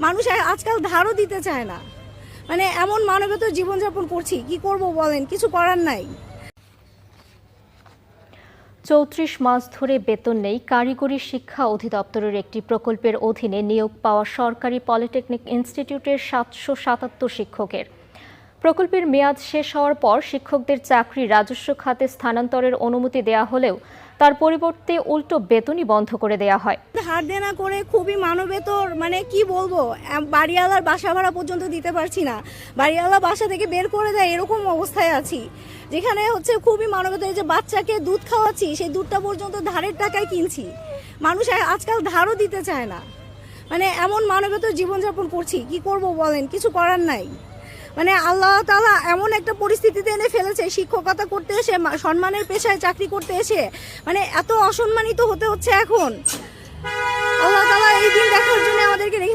মানুষ আজকাল ধারও দিতে চায় না। মানে এমন মানবেতর জীবনযাপন করছি, কি করব বলেন, কিছু করার নাই। ৩৪ মাস ধরে বেতন নেই কারিগরি শিক্ষা অধিদপ্তরের একটি প্রকল্পের অধীনে নিয়োগ পাওয়া সরকারি পলিটেকনিক ইনস্টিটিউটের ৭৭৭ শিক্ষকের। প্রকল্পের মেয়াদ শেষ হওয়ার পর শিক্ষকদের চাকরি রাজস্ব খাতে স্থানান্তরের অনুমতি দেয়া হলেও তার পরিবর্তে উল্টো বেতনই বন্ধ করে দেয়া হয়। হার দেনা করে খুবই মানবেতর, মানে কি বলবো, বাড়িওয়ালার বাসা ভাড়া পর্যন্ত দিতে পারছি না, বাড়িওয়ালা বাসা থেকে বের করে দেয়, এরকম অবস্থায় আছি। যেখানে হচ্ছে খুবই মানবেতর, যে বাচ্চাকে দুধ খাওয়াচ্ছি, সেই দুধটা পর্যন্ত ধারের টাকায় কিনছি। মানুষ আজকাল ধারও দিতে চায় না। মানে এমন মানবেতর জীবনযাপন করছি, কি করব বলেন, কিছু করার নাই। মানে আল্লাহ তাআলা এমন একটা পরিস্থিতিতে এনে ফেলেছে, শিক্ষকতা করতে এসে, সম্মানের পেশায় চাকরি করতে এসে মানে এত অসম্মানিত হতে হচ্ছে এখন। আল্লাহ তাআলা এই দিন দেখার জন্য আমাদেরকে রেখেছে।